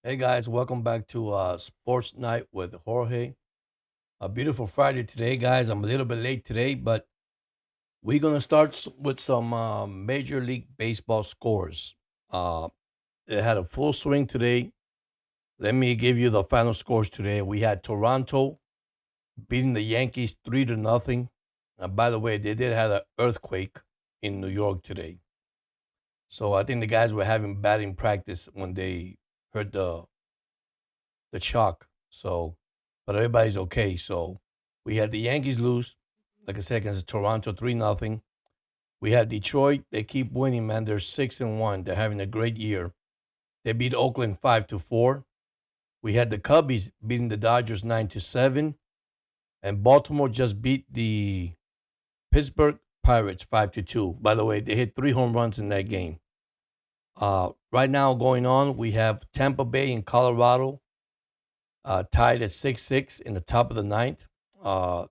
Hey guys, welcome back to Sports Night with Jorge. A beautiful Friday today, guys. I'm a little bit late today, but we're gonna start with some Major League Baseball scores. Uh, it had a full swing today. Let me give you the final scores today. We had Toronto beating the Yankees 3-0. And by the way, they did have an earthquake in New York today, so I think the guys were having batting practice when they heard the shock. So, but everybody's okay. So we had the Yankees lose, like I said, against Toronto 3-0. We had Detroit. They keep winning, man. They're 6-1. They're having a great year. They beat Oakland 5-4. We had the Cubbies beating the Dodgers 9-7, and Baltimore just beat the Pittsburgh Pirates 5-2. By the way, they hit 3 home runs in that game. Right now, going on, we have Tampa Bay and Colorado tied at 6-6 in the top of the ninth.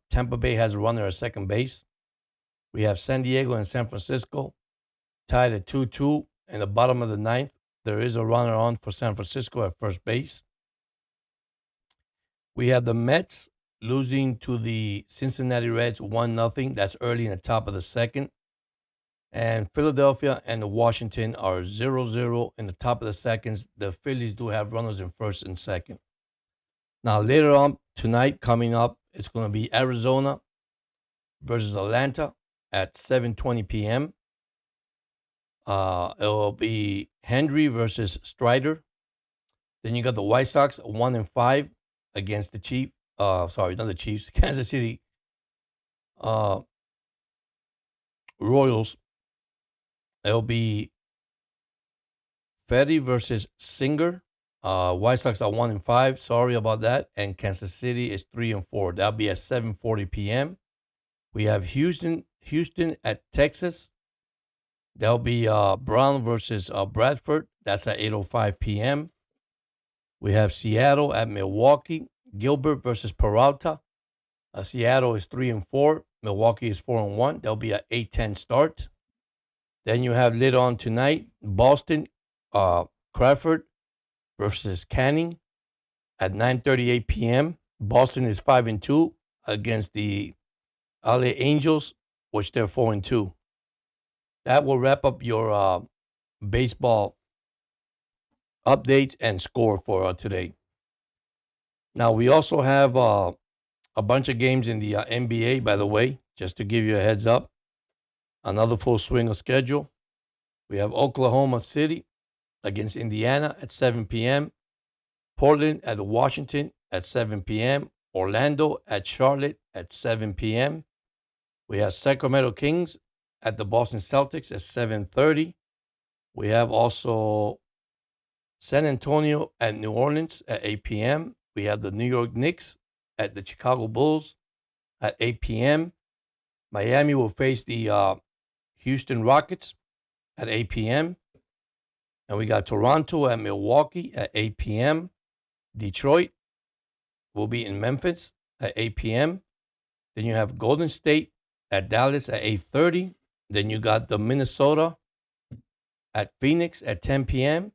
Tampa Bay has a runner at second base. We have San Diego and San Francisco tied at 2-2 in the bottom of the ninth. There is a runner on for San Francisco at first base. We have the Mets losing to the Cincinnati Reds 1-0. That's early in the top of the second. And Philadelphia and Washington are 0-0 in the top of the seconds. The Phillies do have runners in first and second. Now, later on tonight, coming up, it's going to be Arizona versus Atlanta at 7:20 p.m. It will be Henry versus Strider. Then you got the White Sox 1-5 against the Chiefs. Sorry, not the Chiefs. Kansas City uh, Royals. It'll be Fetty versus Singer. White Sox are 1-5. Sorry about that. And Kansas City is 3-4. That'll be at 7:40 p.m. We have Houston at Texas. That'll be Brown versus Bradford. That's at 8:05 p.m. We have Seattle at Milwaukee. Gilbert versus Peralta. Seattle is 3-4. Milwaukee is 4-1. That'll be at 8:10 start. Then you have lit on tonight Boston Crawford versus Canning at 9:38 p.m. Boston is 5-2 against the LA Angels, which they're 4-2. That will wrap up your baseball updates and score for today. Now, we also have a bunch of games in the NBA, by the way, just to give you a heads up. Another full swing of schedule. We have Oklahoma City against Indiana at 7 p.m., Portland at Washington at 7 p.m., Orlando at Charlotte at 7 p.m. We have Sacramento Kings at the Boston Celtics at 7:30. We have also San Antonio at New Orleans at 8 p.m. We have the New York Knicks at the Chicago Bulls at 8 p.m. Miami will face the Houston Rockets at 8 p.m. And we got Toronto at Milwaukee at 8 p.m. Detroit will be in Memphis at 8 p.m. Then you have Golden State at Dallas at 8:30. Then you got the Minnesota at Phoenix at 10 p.m.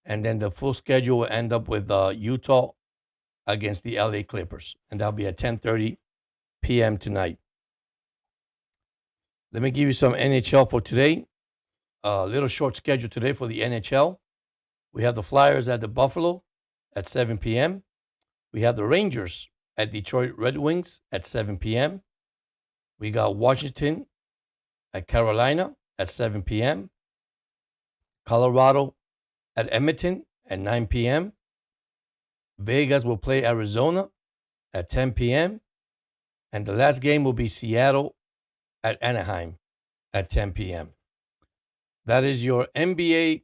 And then the full schedule will end up with Utah against the LA Clippers, and that'll be at 10:30 p.m. tonight. Let me give you some NHL for today. A little short schedule today for the NHL. We have the Flyers at the Buffalo at 7 p.m. We have the Rangers at Detroit Red Wings at 7 p.m. We got Washington at Carolina at 7 p.m. Colorado at Edmonton at 9 p.m. Vegas will play Arizona at 10 p.m. And the last game will be Seattle at Anaheim at 10 p.m. That is your NBA,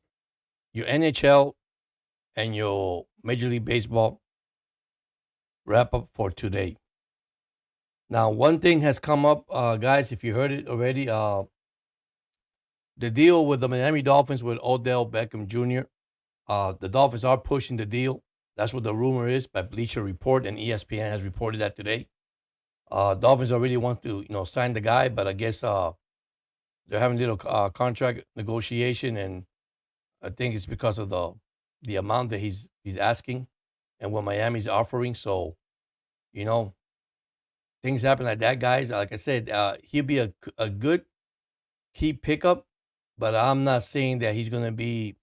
your NHL, and your Major League Baseball wrap up for today. Now, one thing has come up, guys, if you heard it already, the deal with the Miami Dolphins with Odell Beckham Jr. The Dolphins are pushing the deal. That's what the rumor is by Bleacher Report, and ESPN has reported that today. Dolphins already want to, sign the guy, but I guess they're having a little contract negotiation, and I think it's because of the amount that he's asking and what Miami's offering. So you know, things happen like that, guys. Like I said, he'll be a good key pickup, but I'm not saying that he's going to be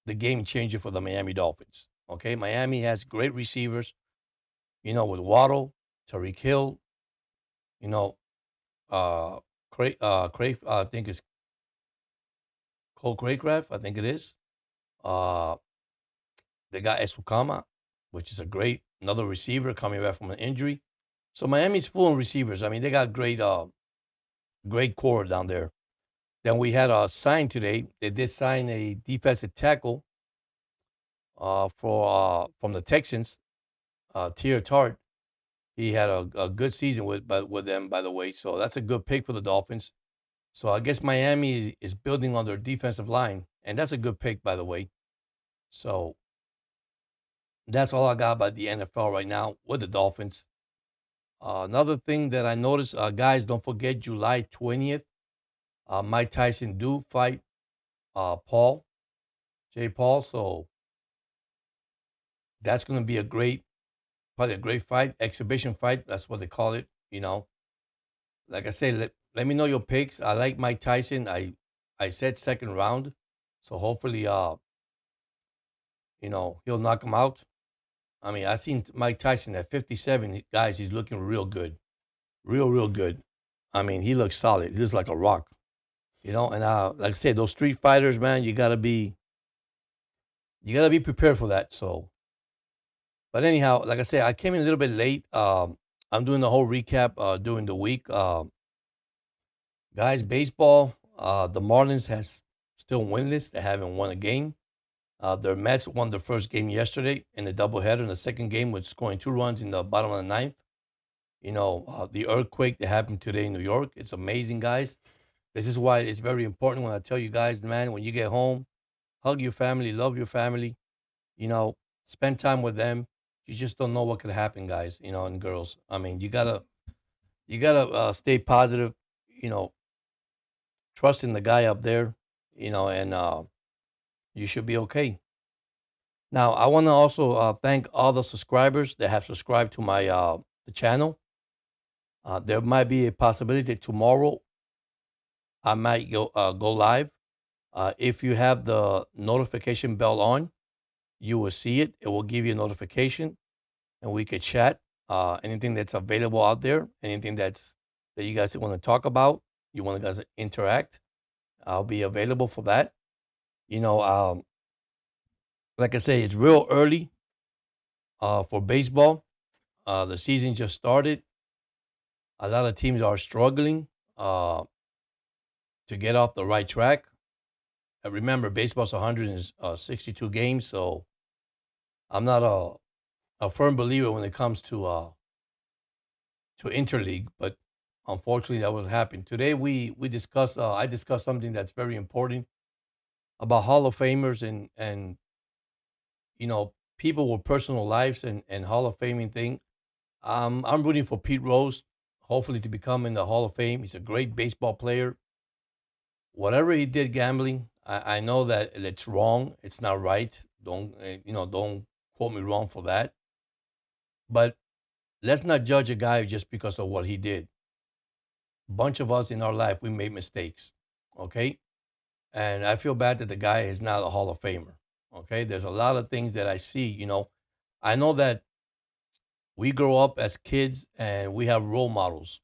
the game changer for the Miami Dolphins. Okay, Miami has great receivers, with Waddle, Tariq Hill, you know, I think it's Cole Craycraft, I think it is. Uh, they got Esukama, which is a great another receiver coming back from an injury. So Miami's full of receivers. I mean, they got great core down there. Then we had a sign today. They did sign a defensive tackle for from the Texans, Tier Tart. He had a good season with them, by the way. So that's a good pick for the Dolphins. So I guess Miami is building on their defensive line, and that's a good pick, by the way. So that's all I got about the NFL right now with the Dolphins. Another thing that I noticed, guys, don't forget July 20th, Mike Tyson do fight Paul, Jay Paul. So that's going to be probably a great fight, exhibition fight. That's what they call it. Like I said, let me know your picks. I like Mike Tyson. I said second round, so hopefully, he'll knock him out. I mean, I seen Mike Tyson at 57. Guys, he's looking real good, real good. I mean, he looks solid. He looks like a rock. And like I said, those street fighters, man, you gotta be prepared for that. So, but anyhow, like I said, I came in a little bit late. I'm doing the whole recap during the week. Guys, baseball, the Marlins has still winless. They haven't won a game. Their Mets won their first game yesterday in the doubleheader. In the second game, with scoring 2 runs in the bottom of the ninth. The earthquake that happened today in New York. It's amazing, guys. This is why it's very important when I tell you guys, man, when you get home, hug your family, love your family, you know, spend time with them. You just don't know what could happen, guys, and girls. I mean, you gotta stay positive, you know, trust in the guy up there, and you should be okay. Now, I want to also thank all the subscribers that have subscribed to my the channel. There might be a possibility that tomorrow I might go live. If you have the notification bell on, you will see it. It will give you a notification, and we could chat. Anything that's available out there, anything that you guys want to talk about, you want to guys interact, I'll be available for that. You know, um, like I say, it's real early for baseball. The season just started. A lot of teams are struggling uh, to get off the right track. Remember, baseball's 162 games, so I'm not a firm believer when it comes to interleague, but unfortunately, that was happening today. We discuss. I discussed something that's very important about Hall of Famers and people with personal lives and Hall of Faming thing. I'm rooting for Pete Rose, hopefully to become in the Hall of Fame. He's a great baseball player. Whatever he did gambling, I know that it's wrong. It's not right. Don't quote me wrong for that. But let's not judge a guy just because of what he did. Bunch of us in our life, we made mistakes. Okay. And I feel bad that the guy is not a Hall of Famer. Okay. There's a lot of things that I see. I know that we grow up as kids and we have role models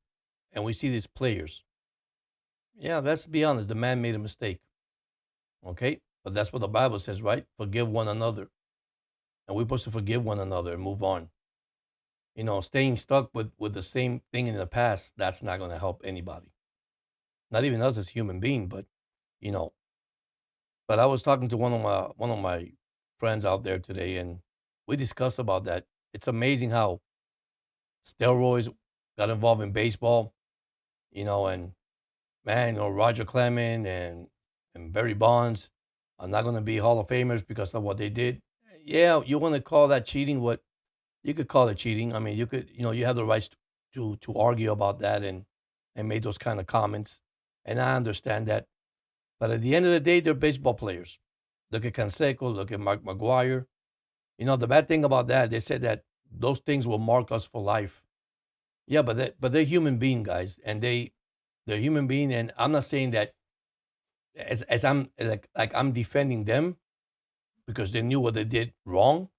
and we see these players. Yeah, let's be honest. The man made a mistake. Okay. But that's what the Bible says, right? Forgive one another. And we're supposed to forgive one another and move on. Staying stuck with the same thing in the past, that's not going to help anybody. Not even us as human beings, but you know, but I was talking to one of my friends out there today, and we discussed about that. It's amazing how steroids got involved in baseball, and man, Roger Clemens and Barry Bonds are not going to be Hall of Famers because of what they did. Yeah, you want to call that cheating? What you could call it cheating. I mean, you have the rights to argue about that and make those kind of comments, and I understand that. But at the end of the day, they're baseball players. Look at Canseco. Look at Mark McGuire. The bad thing about that, they said that those things will mark us for life. Yeah, but they're human being, guys, and they're human being, and I'm not saying that as I'm like I'm defending them because they knew what they did wrong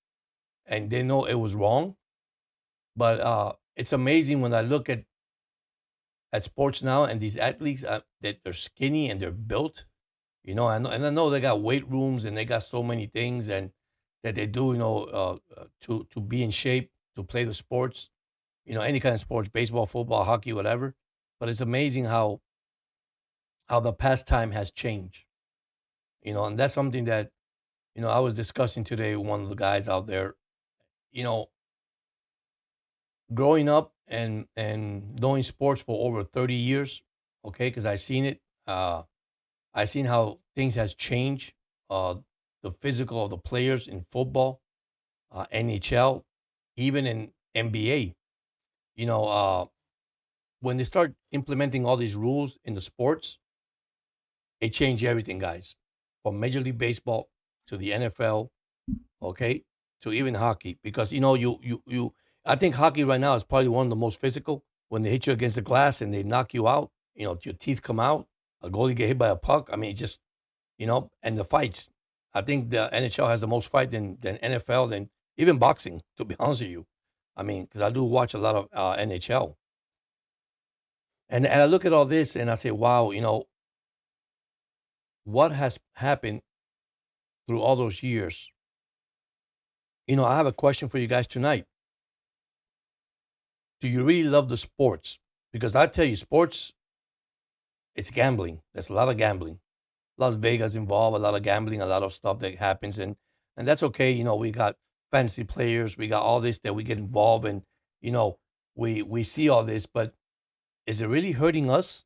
and they know it was wrong. But it's amazing when I look at sports now and these athletes that they're skinny and they're built. I know they got weight rooms and they got so many things and that they do, to be in shape to play the sports, any kind of sports, baseball, football, hockey, whatever. But it's amazing how the pastime has changed, and that's something that I was discussing today with one of the guys out there. You know, growing up and knowing sports for over 30 years, okay, because I seen it. I seen how things has changed. Uh, the physical of the players in football, NHL, even in NBA. You know, uh, when they start implementing all these rules in the sports, it changed everything, guys. From Major League Baseball to the NFL, okay, to even hockey. Because I think hockey right now is probably one of the most physical. When they hit you against the glass and they knock you out, your teeth come out. A goalie get hit by a puck. I mean, just and the fights. I think the NHL has the most fight than NFL than even boxing. To be honest with you, I mean, because I do watch a lot of NHL, and I look at all this and I say, wow, what has happened through all those years. I have a question for you guys tonight. Do you really love the sports? Because I tell you, sports, it's gambling. There's a lot of gambling. Las Vegas involved, a lot of gambling, a lot of stuff that happens, and that's okay. We got fantasy players, we got all this that we get involved in. You know, we see all this, but is it really hurting us?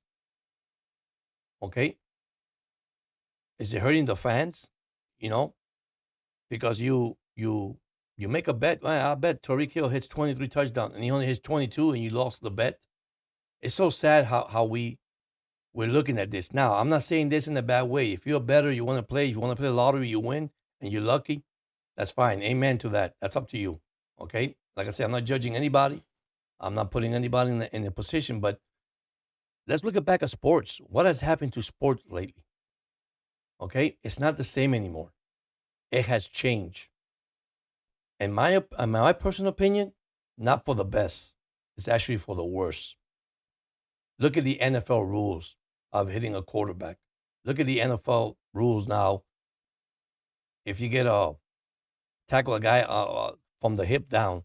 Okay, is it hurting the fans? You know, because you make a bet. Well, I bet Tariq Hill hits 23 touchdowns, and he only hits 22, and you lost the bet. It's so sad how we're looking at this. Now, I'm not saying this in a bad way. If you're better, you want to play, you want to play the lottery, you win, and you're lucky, that's fine. Amen to that. That's up to you. Okay? Like I said, I'm not judging anybody. I'm not putting anybody in a position, but let's look at back at sports. What has happened to sports lately? Okay? It's not the same anymore. It has changed. In my personal opinion, not for the best. It's actually for the worse. Look at the NFL rules of hitting a quarterback. Look at the NFL rules now. If you get tackle a guy from the hip down,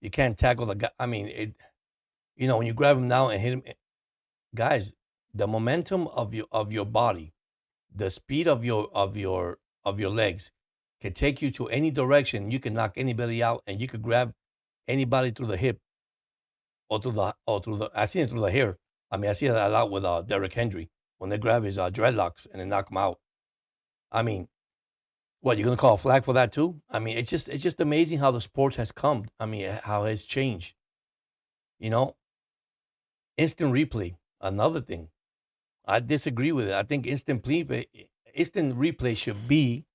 you can't tackle the guy. I mean, when you grab him down and hit him, guys, the momentum of your body, the speed of your legs can take you to any direction. You can knock anybody out, and you could grab anybody through the hip or through the. I seen it through the hair. I mean, I see that a lot with Derrick Henry when they grab his dreadlocks and they knock him out. I mean, what you're gonna call a flag for that too? I mean, it's just amazing how the sports has come. I mean, how it's changed. You know, instant replay, another thing. I disagree with it. I think instant replay should be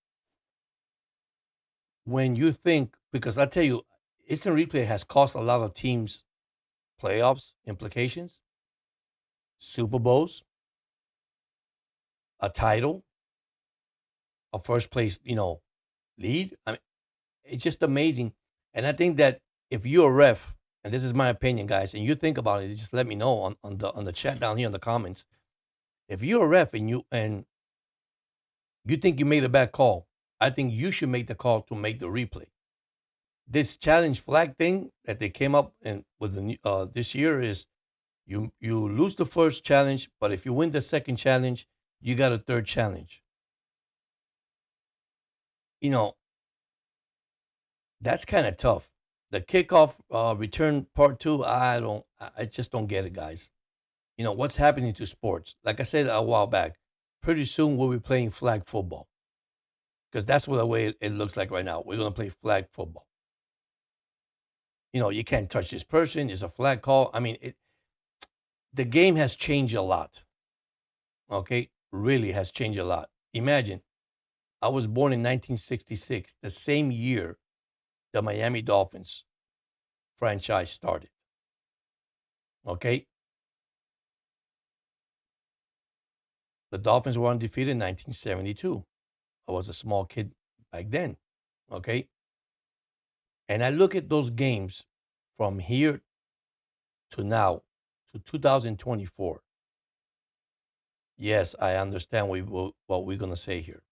when you think because I tell you, instant replay has cost a lot of teams playoffs implications, Super Bowls, a title, a first place, lead. I mean, it's just amazing. And I think that if you're a ref, and this is my opinion, guys, and you think about it, just let me know on the chat down here in the comments. If you're a ref and you think you made a bad call, I think you should make the call to make the replay. This challenge flag thing that they came up and with this year is you lose the first challenge, but if you win the second challenge, you got a third challenge. You know that's kind of tough. The kickoff return part two, I just don't get it, guys. What's happening to sports? Like I said a while back, pretty soon we'll be playing flag football because that's what the way it looks like right now. We're gonna play flag football. You can't touch this person. It's a flag call. I mean, the game has changed a lot. Okay, really has changed a lot. Imagine. I was born in 1966, the same year the Miami Dolphins franchise started. Okay, the Dolphins were undefeated in 1972. I was a small kid back then. Okay, and I look at those games from here to now to 2024. Yes, I understand what we're going to say here.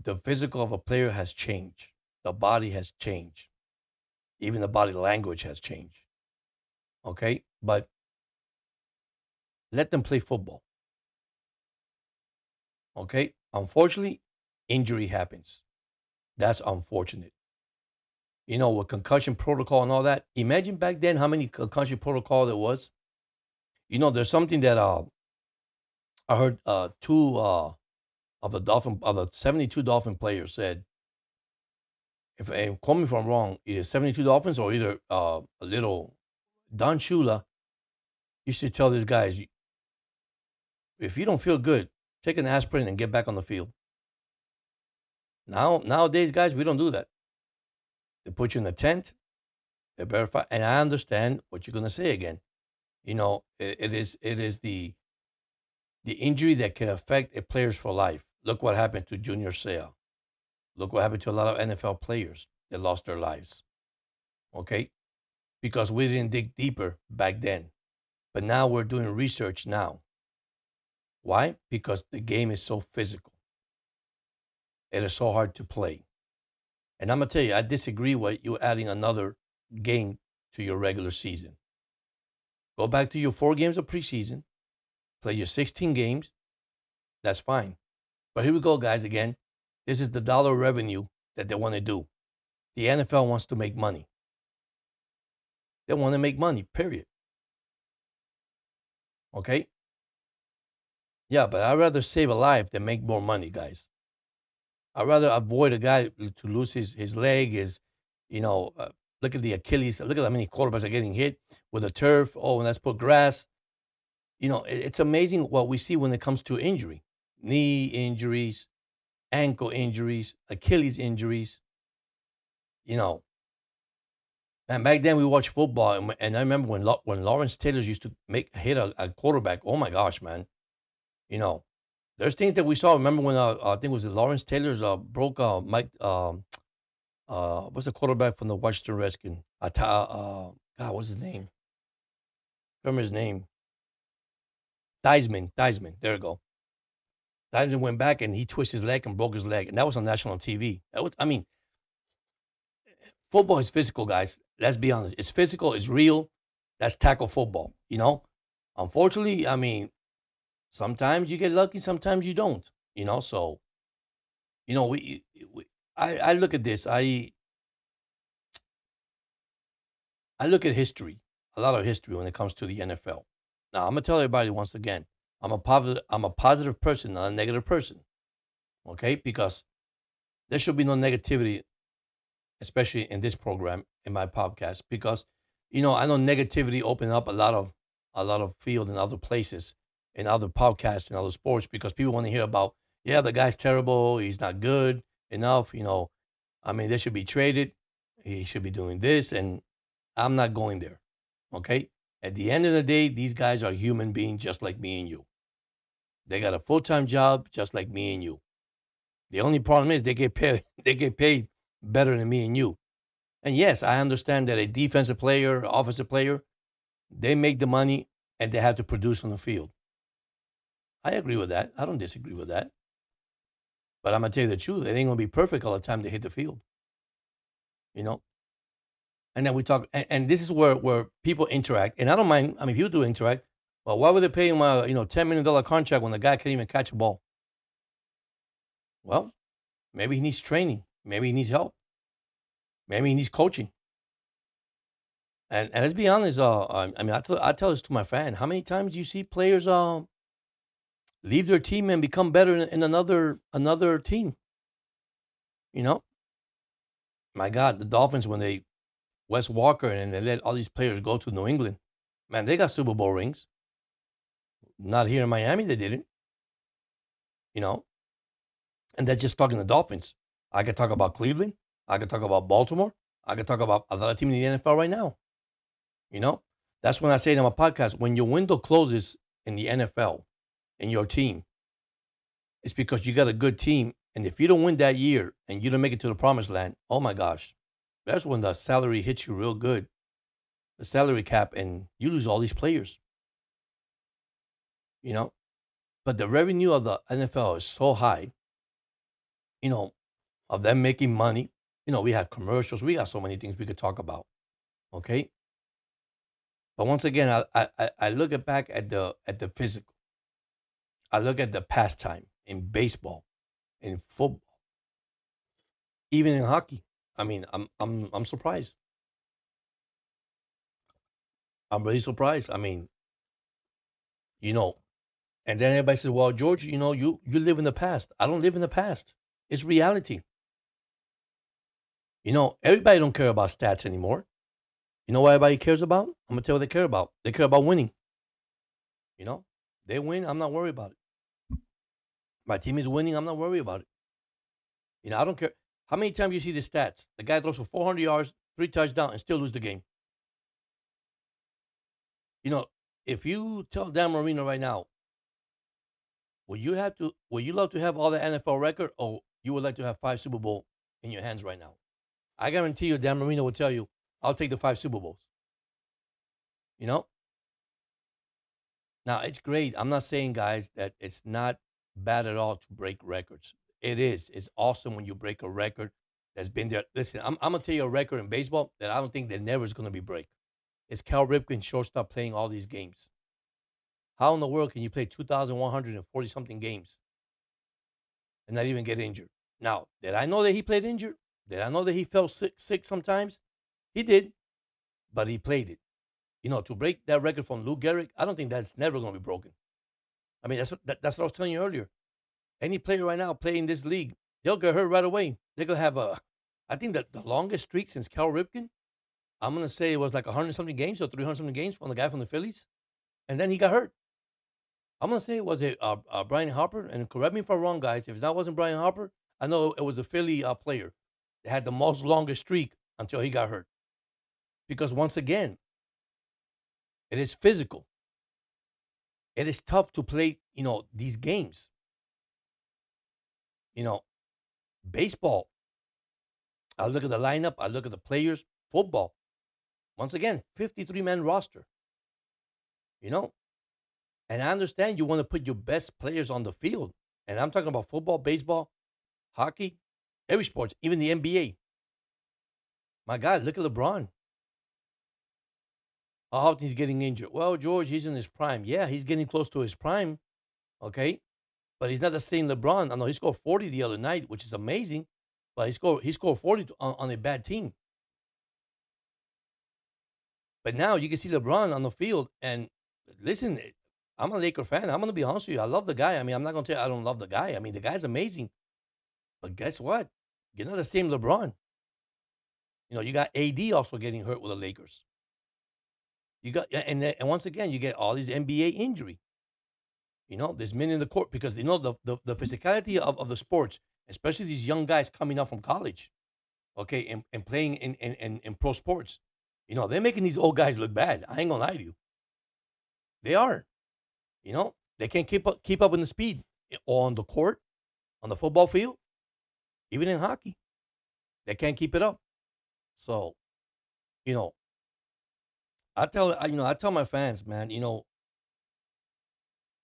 The physical of a player has changed. The body has changed. Even the body language has changed. Okay, but let them play football. Okay, unfortunately, injury happens. That's unfortunate. With concussion protocol and all that. Imagine back then how many concussion protocol there was. There's something that I heard two of the 72 Dolphin players said, if and quote me if I'm wrong, either 72 Dolphins or either a little Don Shula used to tell these guys, if you don't feel good, take an aspirin and get back on the field. Nowadays, guys, we don't do that. They put you in a tent, they verify, and I understand what you're gonna say again. It is the injury that can affect a players for life. Look what happened to Junior Seau. Look what happened to a lot of NFL players that lost their lives. Okay, because we didn't dig deeper back then, but now we're doing research now. Why? Because the game is so physical. It is so hard to play. And I'm gonna tell you, I disagree with you adding another game to your regular season. Go back to your 4 games of preseason, play your 16 games. That's fine. But here we go, guys. Again, this is the dollar revenue that they want to do. The NFL wants to make money. They want to make money. Period. Okay. Yeah, but I'd rather save a life than make more money, guys. I'd rather avoid a guy to lose his leg. You know, uh, Look at the Achilles. Look at how many quarterbacks are getting hit with the turf. Oh, and let's put grass. It's amazing what we see when it comes to injury, knee injuries, ankle injuries, Achilles injuries. You know, and back then we watched football, and I remember when Lawrence Taylor used to hit a quarterback. Oh my gosh, man! You know, there's things that we saw. Remember when I think it was Lawrence Taylor's broke Mike what's the quarterback from the Washington Redskins? God, what's his name? Remember his name? Theismann. There you go. Theismann went back and he twisted his leg and broke his leg, and that was on national TV. I mean, football is physical, guys. Let's be honest. It's physical. It's real. That's tackle football. Unfortunately, I mean, sometimes you get lucky, sometimes you don't. So we I look at this. I look at history, a lot of history when it comes to the NFL. Now, I'm gonna tell everybody once again, I'm a positive person, not a negative person. Okay, because there should be no negativity, especially in this program, in my podcast, because I know negativity open up a lot of field in other places, in other podcasts, in other sports, because people want to hear about, yeah, the guy's terrible, he's not good enough. I mean, they should be traded, he should be doing this, and I'm not going there. Okay. At the end of the day, these guys are human beings just like me and you. They got a full-time job just like me and you. The only problem is they get paid they get paid better than me and you. And yes, I understand that a defensive player, offensive player, they make the money and they have to produce on the field. I agree with that. I don't disagree with that. But I'm gonna tell you the truth, it ain't gonna be perfect all the time they hit the field. You know? And then we talk, and this is where people interact. And I don't mind. I mean, people do interact. But why would they pay him a $10 million contract when the guy can't even catch a ball? Well, maybe he needs training. Maybe he needs help. Maybe he needs coaching. And let's be honest. I mean, I tell this to my fan. How many times do you see players leave their team and become better in another team? You know, my God, the Dolphins when they Wes Walker and they let all these players go to New England. Man, they got Super Bowl rings. Not here in Miami, they didn't. You know, And that's just talking the Dolphins. I could talk about Cleveland. I could talk about Baltimore. I could talk about another team in the NFL right now. You know, that's when I say in my podcast, when your window closes in the NFL in your team, it's because you got a good team. And if you don't win that year and you don't make it to the promised land, oh my gosh, that's when the salary hits you real good, the salary cap, and you lose all these players. You know, but the revenue of the NFL is so high. You know, of them making money. We had commercials. We got so many things we could talk about. Okay, but once again, I look at back at the physical. I look at the pastime in baseball, in football, even in hockey. I mean, I'm surprised. I'm really surprised. I mean, you know, and then everybody says, "Well, George, you live in the past." I don't live in the past. It's reality. Everybody don't care about stats anymore. You know what everybody cares about? I'm gonna tell you what they care about. They care about winning. You know, they win. I'm not worried about it. My team is winning. I'm not worried about it. I don't care how many times you see the stats. The guy throws for 400 yards, 3 touchdowns, and still lose the game. You know, if you tell Dan Marino right now, would you love to have all the NFL record, or you would like to have 5 Super Bowl in your hands right now? I guarantee you, Dan Marino will tell you, I'll take the 5 Super Bowls. You know, now it's great. I'm not saying, guys, that it's not bad at all to break records. It is. It's awesome when you break a record that's been there. Listen, I'm gonna tell you a record in baseball that I don't think that never is gonna be break. It's Cal Ripken shortstop playing all these games. How in the world can you play 2,140 something games and not even get injured? Now, did I know that he played injured? Did I know that he felt sick sometimes? He did, but he played it. To break that record from Lou Gehrig, I don't think that's never going to be broken. I mean, that's what I was telling you earlier. Any player right now playing this league, they'll get hurt right away. They're going to have I think that the longest streak since Cal Ripken, I'm going to say it was like 100 something games or 300 something games from the guy from the Phillies. And then he got hurt. I'm gonna say was it Brian Harper? And correct me if I'm wrong, guys. If that wasn't Brian Harper, I know it was a Philly player that had the most longest streak until he got hurt. Because once again, it is physical. It is tough to play. These games. You know, baseball. I look at the lineup. I look at the players. Football. Once again, 53-man roster. You know, and I understand you want to put your best players on the field. And I'm talking about football, baseball, hockey, every sports, even the NBA. My God, look at LeBron. How often he's getting injured? Well, George, he's in his prime. Yeah, he's getting close to his prime. Okay, but he's not the same LeBron. I know he scored 40 the other night, which is amazing. But he scored 40 on a bad team. But now you can see LeBron on the field. And listen, I'm a Laker fan. I'm gonna be honest with you. I love the guy. I mean, I'm not gonna tell you I don't love the guy. I mean, the guy's amazing. But guess what? You're not the same LeBron. You got AD also getting hurt with the Lakers. You got and once again you get all these NBA injury. There's men in the court because the physicality of the sports, especially these young guys coming out from college, okay, and playing in pro sports. They're making these old guys look bad. I ain't gonna lie to you. They are. They can't keep up with the speed on the court, on the football field, even in hockey. They can't keep it up. So, you know, I tell my fans, man,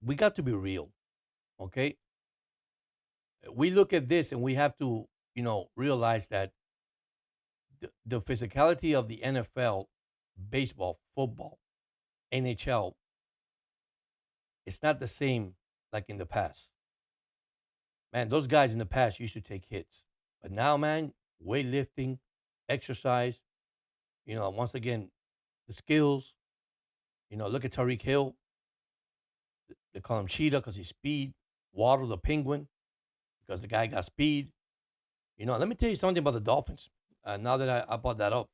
we got to be real, okay? We look at this and we have to, realize that the physicality of the NFL, baseball, football, NHL, it's not the same like in the past. Man, those guys in the past used to take hits. But now, man, weightlifting, exercise, once again, the skills, look at Tariq Hill. They call him Cheetah because he's speed. Waddle the Penguin because the guy got speed. Let me tell you something about the Dolphins. Now that I brought that up,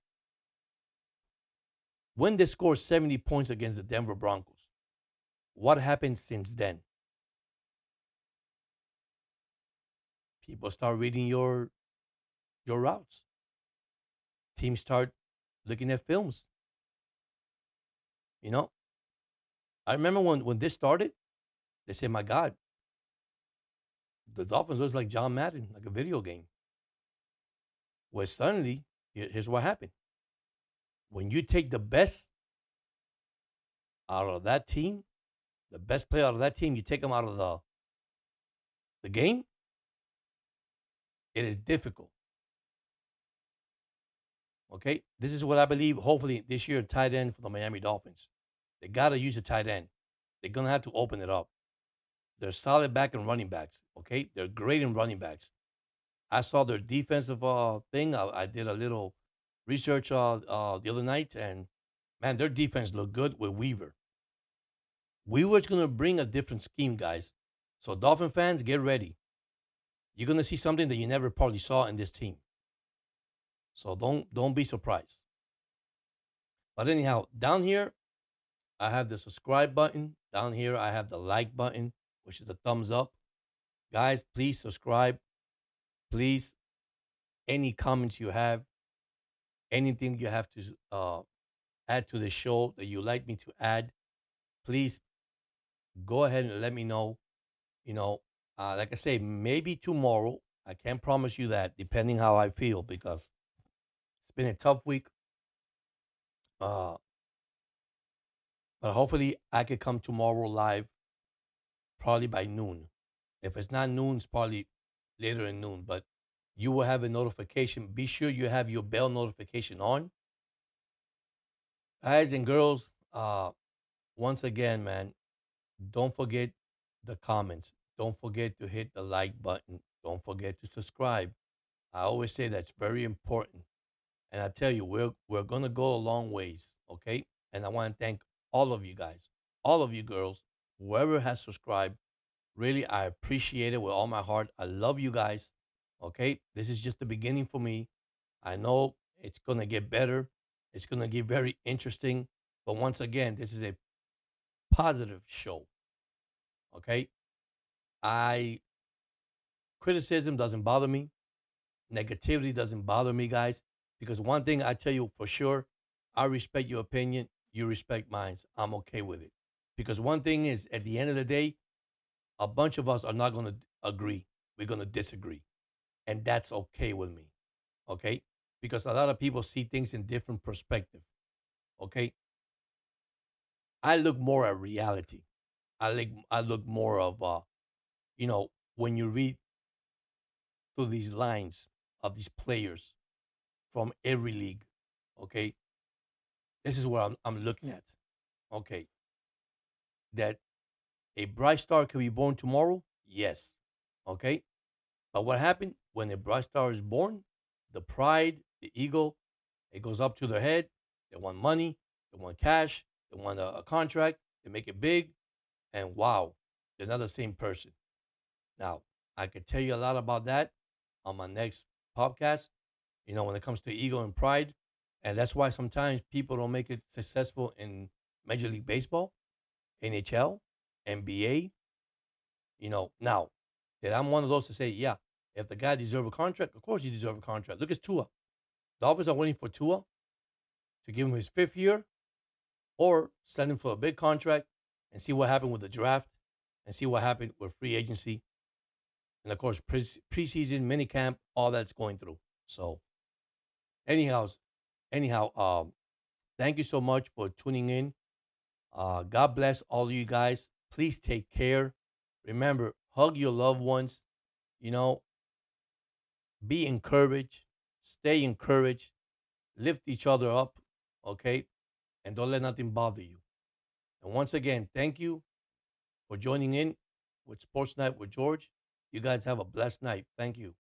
when they scored 70 points against the Denver Broncos, what happened since then? People start reading your routes. Teams start looking at films. You know, I remember when this started, they said, "My God, the Dolphins looks like John Madden, like a video game." Well, suddenly, here's what happened: when you take the best out of that team, the best player out of that team, you take them out of the game. It is difficult. Okay, this is what I believe. Hopefully, this year, tight end for the Miami Dolphins. They gotta use a tight end. They're gonna have to open it up. They're solid back and running backs. Okay, they're great in running backs. I saw their defensive thing. I did a little research the other night, and man, their defense looked good with Weaver. Weaver's gonna bring a different scheme, guys. So Dolphin fans, get ready. You're gonna see something that you never probably saw in this team. So don't be surprised. But anyhow, down here I have the subscribe button. Down here I have the like button, which is the thumbs up. Guys, please subscribe. Please, any comments you have, anything you have to add to the show that you like me to add, please go ahead and let me know. You know, like I say, maybe tomorrow. I can't promise you that, depending how I feel, because it's been a tough week. Uh, but hopefully I could come tomorrow live, probably by noon. If it's not noon, it's probably later in noon. But you will have a notification. Be sure you have your bell notification on, guys and girls. Once again, man, don't forget the comments. Don't forget to hit the like button. Don't forget to subscribe. I always say that's very important. And I tell you, we're gonna go a long ways, okay? And I want to thank all of you guys, all of you girls, whoever has subscribed. Really, I appreciate it with all my heart. I love you guys. Okay, this is just the beginning for me. I know it's gonna get better. It's gonna get very interesting. But once again, this is a positive show. Okay, I criticism doesn't bother me. Negativity doesn't bother me, guys. Because one thing I tell you for sure, I respect your opinion. You respect mine. I'm okay with it. Because one thing is, at the end of the day, a bunch of us are not going to agree. We're going to disagree. And that's okay with me. Okay? Because a lot of people see things in different perspective. Okay? I look more at reality. I look more of when you read through these lines of these players from every league. Okay? This is what I'm looking at. Okay. That a bright star can be born tomorrow? Yes. Okay? But what happened when a bright star is born? The pride, the ego, it goes up to their head. They want money, they want cash, they want a contract, they make it big, and wow, they're not the same person. Now, I could tell you a lot about that on my next podcast, when it comes to ego and pride. And that's why sometimes people don't make it successful in Major League Baseball, NHL, NBA. Now that I'm one of those to say, yeah, if the guy deserves a contract, of course he deserves a contract. Look at Tua. Dolphins are waiting for Tua to give him his fifth year or send him for a big contract and see what happened with the draft and see what happened with free agency and of course preseason, minicamp, all that's going through. So anyhow, anyhow, thank you so much for tuning in. God bless all of you guys. Please take care. Remember, hug your loved ones. You know, be encouraged. Stay encouraged. Lift each other up. Okay, and don't let nothing bother you. And once again, thank you for joining in with Sports Night with George. You guys have a blessed night. Thank you.